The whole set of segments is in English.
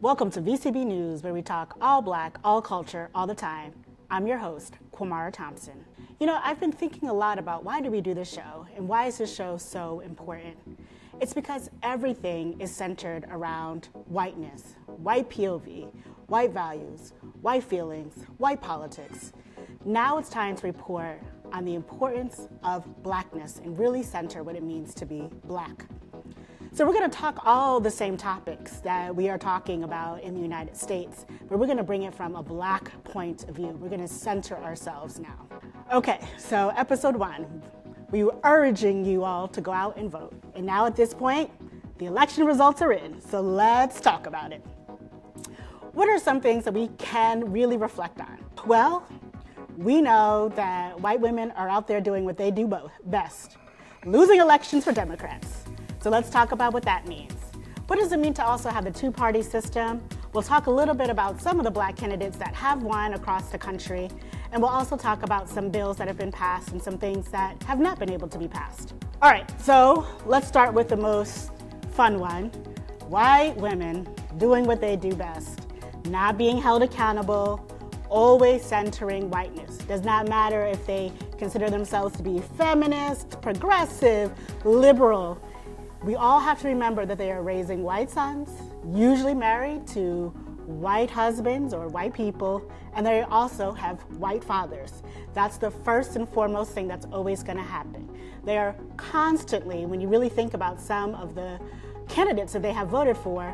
Welcome to VCB News, where we talk all Black, all culture, all the time. I'm your host, Kwamara Thompson. You know, I've been thinking a lot about why do we do this show and why is this show so important? It's because everything is centered around whiteness, white POV, white values, white feelings, white politics. Now it's time to report on the importance of Blackness and really center what it means to be Black. So we're going to talk all the same topics that we are talking about in the United States, but we're going to bring it from a Black point of view. We're going to center ourselves now. Okay, so episode 1, we were urging you all to go out and vote. And now at this point, the election results are in, so let's talk about it. What are some things that we can really reflect on? Well, we know that white women are out there doing what they do best, losing elections for Democrats. So let's talk about what that means. What does it mean to also have the two-party system? We'll talk a little bit about some of the Black candidates that have won across the country, and we'll also talk about some bills that have been passed and some things that have not been able to be passed. All right, so let's start with the most fun one. White women doing what they do best, not being held accountable, always centering whiteness. Does not matter if they consider themselves to be feminist, progressive, liberal. We all have to remember that they are raising white sons, usually married to white husbands or white people, and they also have white fathers. That's the first and foremost thing that's always going to happen. They are constantly, when you really think about some of the candidates that they have voted for,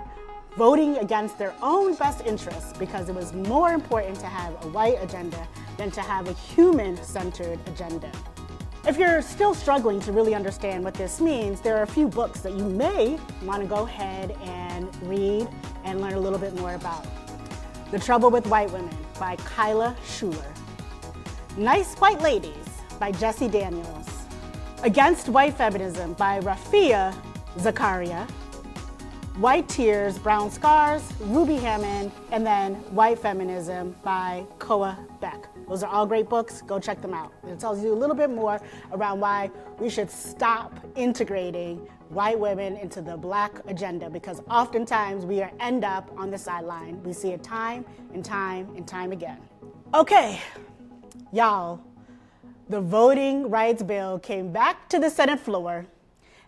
voting against their own best interests because it was more important to have a white agenda than to have a human-centered agenda. If you're still struggling to really understand what this means, there are a few books that you may want to go ahead and read and learn a little bit more about. The Trouble with White Women by Kyla Schuler. Nice White Ladies by Jessie Daniels. Against White Feminism by Rafia Zakaria. White Tears, Brown Scars, Ruby Hammond, and then White Feminism by Koa Beck. Those are all great books. Go check them out. It tells you a little bit more around why we should stop integrating white women into the Black agenda, because oftentimes we end up on the sideline. We see it time and time and time again. Okay, y'all, the voting rights bill came back to the Senate floor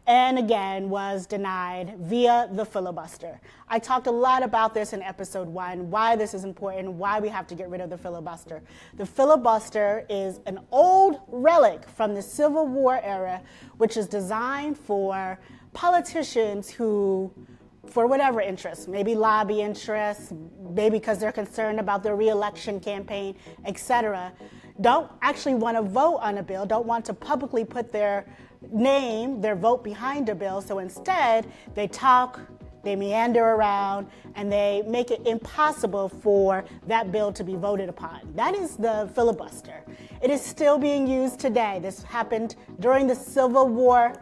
and again was denied via the filibuster. I talked a lot about this in episode 1, why this is important, why we have to get rid of the filibuster. The filibuster is an old relic from the Civil War era, which is designed for politicians who, for whatever interests, maybe lobby interests, maybe because they're concerned about their re-election campaign, etc., don't actually want to vote on a bill, don't want to publicly put their name, their vote behind a bill. So instead, they talk, they meander around, and they make it impossible for that bill to be voted upon. That is the filibuster. It is still being used today. This happened during the Civil War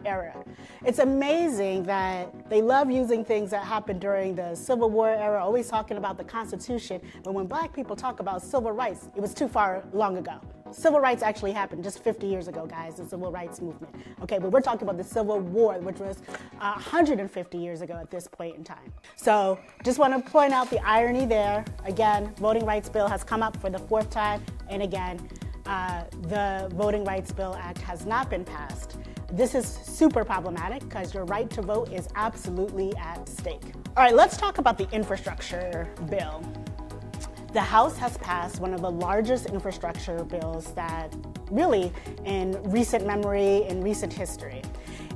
era. It's amazing that they love using things that happened during the Civil War era, always talking about the Constitution, but when Black people talk about civil rights, it was too far long ago. Civil rights actually happened just 50 years ago, guys, the civil rights movement. Okay, but we're talking about the Civil War, which was 150 years ago at this point in time. So just want to point out the irony there. Again, voting rights bill has come up for the 4th time, and again, the Voting Rights Bill Act has not been passed. This is super problematic because your right to vote is absolutely at stake. All right, let's talk about the infrastructure bill. The House has passed one of the largest infrastructure bills that really in recent memory, in recent history.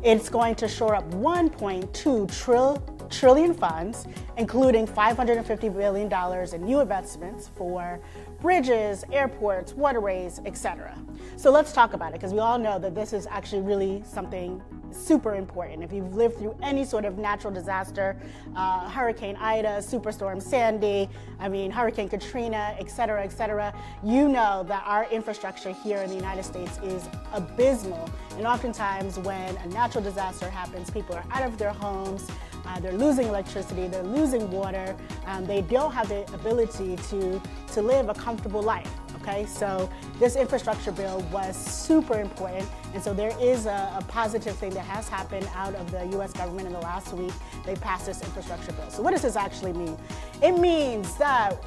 It's going to shore up 1.2 trillion funds, including $550 billion in new investments for bridges, airports, waterways, etc. So let's talk about it, because we all know that this is actually really something super important. If you've lived through any sort of natural disaster, Hurricane Ida, Superstorm Sandy, Hurricane Katrina, etc., you know that our infrastructure here in the United States is abysmal. And oftentimes when a natural disaster happens, people are out of their homes, they're losing electricity, they're losing water, they don't have the ability to live a comfortable life, a okay? So this infrastructure bill was super important, and so there is a positive thing that has happened out of the US government in the last week. They passed this infrastructure bill. So what does this actually mean? It means that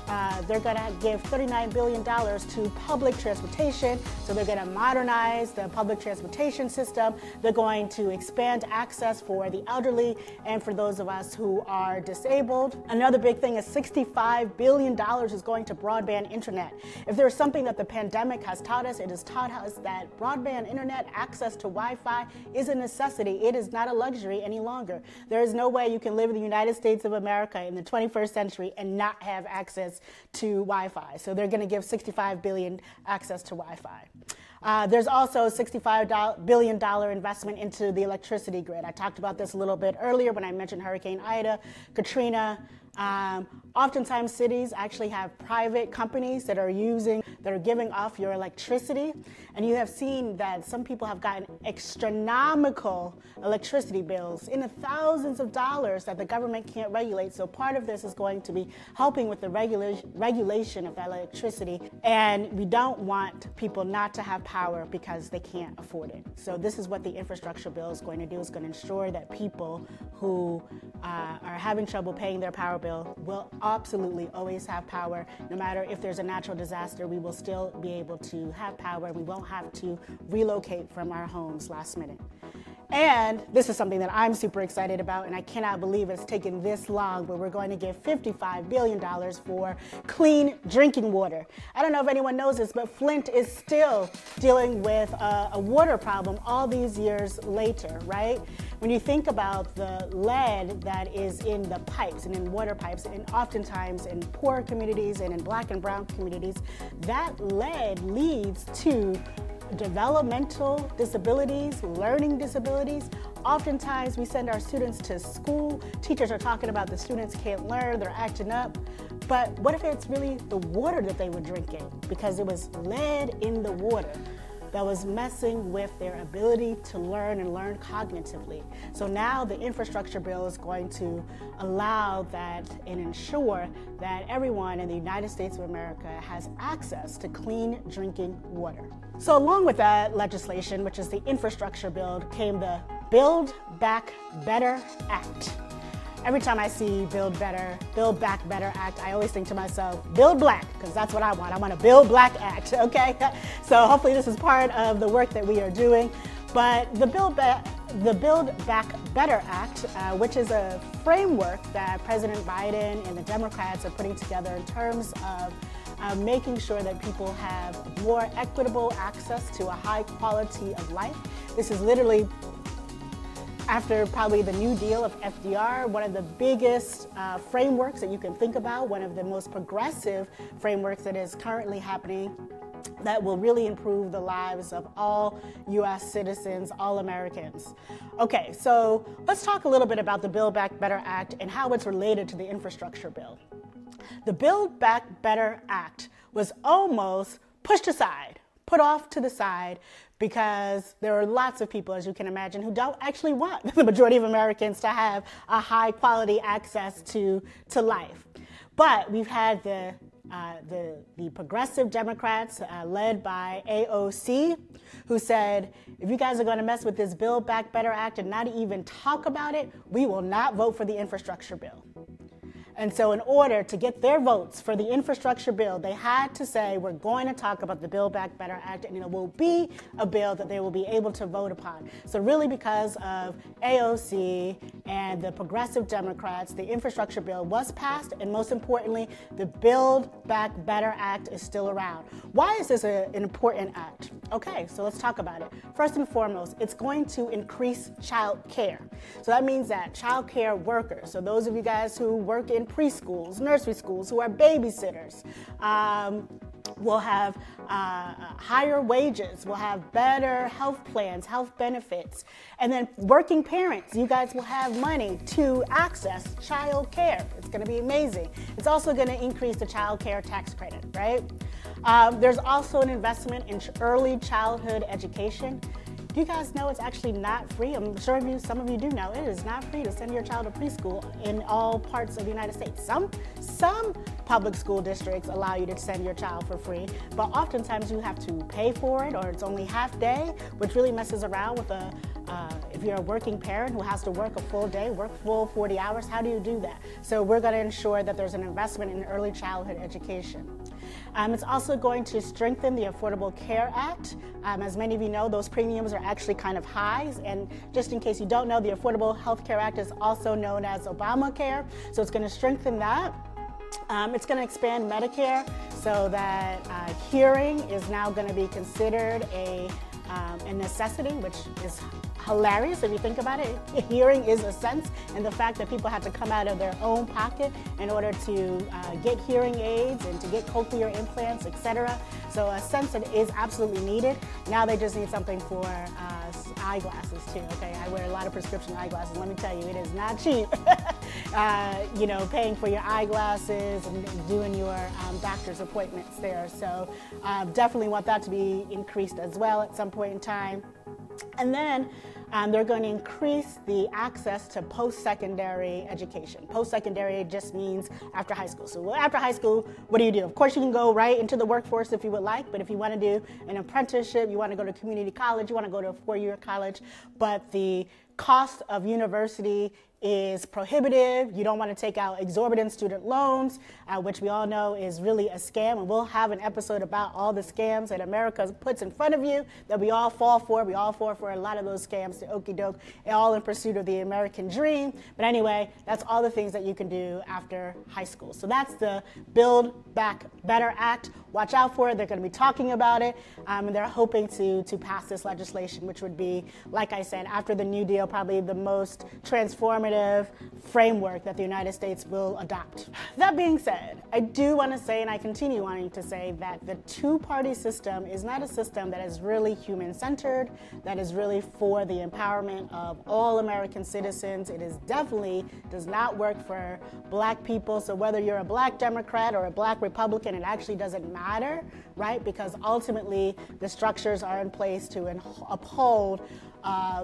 they're gonna give $39 billion to public transportation, so they're gonna modernize the public transportation system. They're going to expand access for the elderly and for those of us who are disabled. Another big thing is $65 billion is going to broadband internet. If there's something that the pandemic has taught us, it has taught us that broadband internet access to Wi-Fi is a necessity. It is not a luxury any longer. There is no way you can live in the United States of America in the 21st century and not have access to Wi-Fi. So they're going to give $65 billion access to Wi-Fi. There's also $65 billion investment into the electricity grid. I talked about this a little bit earlier when I mentioned Hurricane Ida, Katrina. Oftentimes cities actually have private companies that are giving off your electricity, and you have seen that some people have gotten astronomical electricity bills in the thousands of dollars that the government can't regulate. So part of this is going to be helping with the regulation of electricity, and we don't want people not to have power because they can't afford it. So this is what the infrastructure bill is going to do. It's going to ensure that people who are having trouble paying their power bill will absolutely always have power. No matter if there's a natural disaster, we will still be able to have power. We won't have to relocate from our homes last minute. And this is something that I'm super excited about, and I cannot believe it's taken this long, but we're going to give $55 billion for clean drinking water. I don't know if anyone knows this, but Flint is still dealing with a water problem all these years later, right? When you think about the lead that is in the pipes and in water pipes, and oftentimes in poor communities and in black and brown communities, that lead leads to developmental disabilities, learning disabilities. Oftentimes we send our students to school, teachers are talking about the students can't learn, they're acting up. But what if it's really the water that they were drinking? Because it was lead in the water that was messing with their ability to learn and learn cognitively. So now the infrastructure bill is going to allow that and ensure that everyone in the United States of America has access to clean drinking water. So along with that legislation, which is the infrastructure bill, came the Build Back Better Act. Every time I see Build Back Better Act, I always think to myself, build black, because that's what I want. I want a Build Black Act, okay? So hopefully this is part of the work that we are doing. But the Build Back Better Act, which is a framework that President Biden and the Democrats are putting together in terms of making sure that people have more equitable access to a high quality of life. This is literally, after probably the New Deal of FDR, one of the biggest frameworks that you can think about, one of the most progressive frameworks that is currently happening that will really improve the lives of all U.S. citizens, all Americans. Okay, so let's talk a little bit about the Build Back Better Act and how it's related to the infrastructure bill. The Build Back Better Act was almost pushed aside, put off to the side, because there are lots of people, as you can imagine, who don't actually want the majority of Americans to have a high quality access to life. But we've had the progressive Democrats led by AOC, who said, if you guys are going to mess with this Build Back Better Act and not even talk about it, we will not vote for the infrastructure bill. And so in order to get their votes for the infrastructure bill, they had to say, we're going to talk about the Build Back Better Act, and it will be a bill that they will be able to vote upon. So really, because of AOC and the progressive Democrats, the infrastructure bill was passed, and most importantly, the Build Back Better Act is still around. Why is this an important act? Okay, so let's talk about it. First and foremost, it's going to increase child care. So that means that child care workers, so those of you guys who work in preschools, nursery schools, who are babysitters, will have higher wages, will have better health plans, health benefits. And then working parents, you guys will have money to access child care. It's going to be amazing. It's also going to increase the child care tax credit, right? There's also an investment in early childhood education. Do you guys know it's actually not free? I'm sure some of you do know it is not free to send your child to preschool in all parts of the United States. Some public school districts allow you to send your child for free, but oftentimes you have to pay for it, or it's only half day, which really messes around with if you're a working parent who has to work a full day, work full 40 hours, how do you do that? So we're going to ensure that there's an investment in early childhood education. It's also going to strengthen the Affordable Care Act. As many of you know, those premiums are actually kind of high. And just in case you don't know, the Affordable Health Care Act is also known as Obamacare. So it's going to strengthen that. It's going to expand Medicare so that hearing is now going to be considered a necessity, which is hilarious if you think about it. Hearing is a sense, and the fact that people have to come out of their own pocket in order to get hearing aids and to get cochlear implants, etc. So a sense that is absolutely needed. Now they just need something for eyeglasses too. Okay, I wear a lot of prescription eyeglasses. Let me tell you, it is not cheap. You know, paying for your eyeglasses and doing your doctor's appointments there. So definitely want that to be increased as well at some point in time. And then they're going to increase the access to post-secondary education. Post-secondary just means after high school. So after high school, what do? Of course, you can go right into the workforce if you would like, but if you want to do an apprenticeship, you want to go to community college, you want to go to a four-year college, but the cost of university is prohibitive. You don't want to take out exorbitant student loans, which we all know is really a scam. And we'll have an episode about all the scams that America puts in front of you that we all fall for. We all fall for a lot of those scams, the okie doke, all in pursuit of the American dream. But anyway, that's all the things that you can do after high school. So that's the Build Back Better Act. Watch out for it. They're going to be talking about it. And they're hoping to pass this legislation, which would be, like I said, after the New Deal, probably the most transformative framework that the United States will adopt. That being said, I do want to say, and I continue wanting to say, that the two-party system is not a system that is really human-centered, that is really for the empowerment of all American citizens. It is definitely does not work for black people. So whether you're a black Democrat or a black Republican, it actually doesn't matter, right? Because ultimately the structures are in place to uphold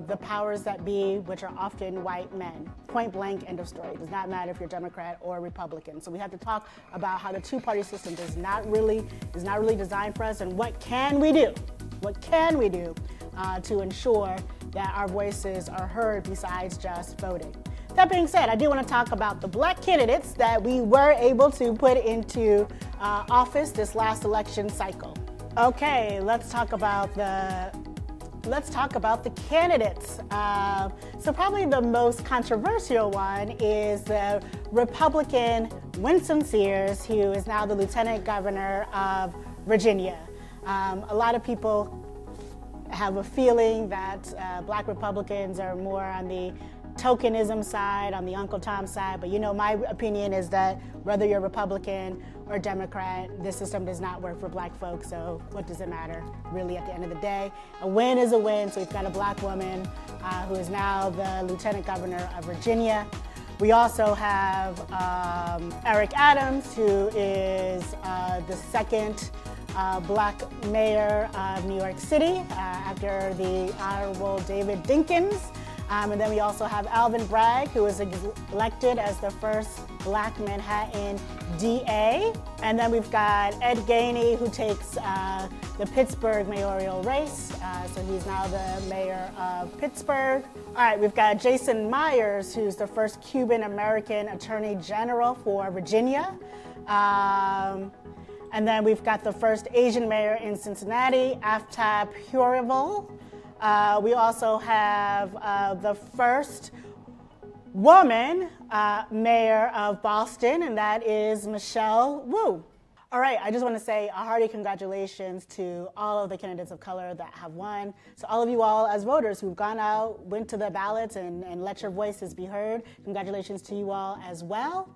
the powers that be, which are often white men. Point blank, end of story. It does not matter if you're Democrat or Republican. So we have to talk about how the two-party system is not really designed for us, and what can we do? What can we do to ensure that our voices are heard besides just voting? That being said, I do want to talk about the black candidates that we were able to put into office this last election cycle. Okay, let's talk about the candidates. So probably the most controversial one is the Republican Winsome Sears, who is now the Lieutenant Governor of Virginia. A lot of people have a feeling that black Republicans are more on the tokenism side, on the Uncle Tom side, but you know, my opinion is that whether you're Republican or Democrat, this system does not work for black folks, so what does it matter really at the end of the day? A win is a win. So we've got a black woman who is now the Lieutenant Governor of Virginia. We also have Eric Adams, who is the second black mayor of New York City after the Honorable David Dinkins. And then we also have Alvin Bragg, who was elected as the first black Manhattan DA. And then we've got Ed Gainey, who takes the Pittsburgh mayoral race. So he's now the mayor of Pittsburgh. All right, we've got Jason Myers, who's the first Cuban-American Attorney General for Virginia. And then we've got the first Asian mayor in Cincinnati, Aftab Hurival. We also have the first woman mayor of Boston, and that is Michelle Wu. All right, I just want to say a hearty congratulations to all of the candidates of color that have won. So all of you all as voters who've gone out, went to the ballots and let your voices be heard, congratulations to you all as well.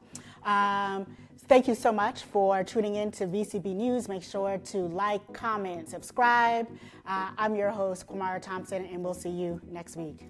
Thank you so much for tuning in to VCB News. Make sure to like, comment, subscribe. I'm your host, Kwamara Thompson, and we'll see you next week.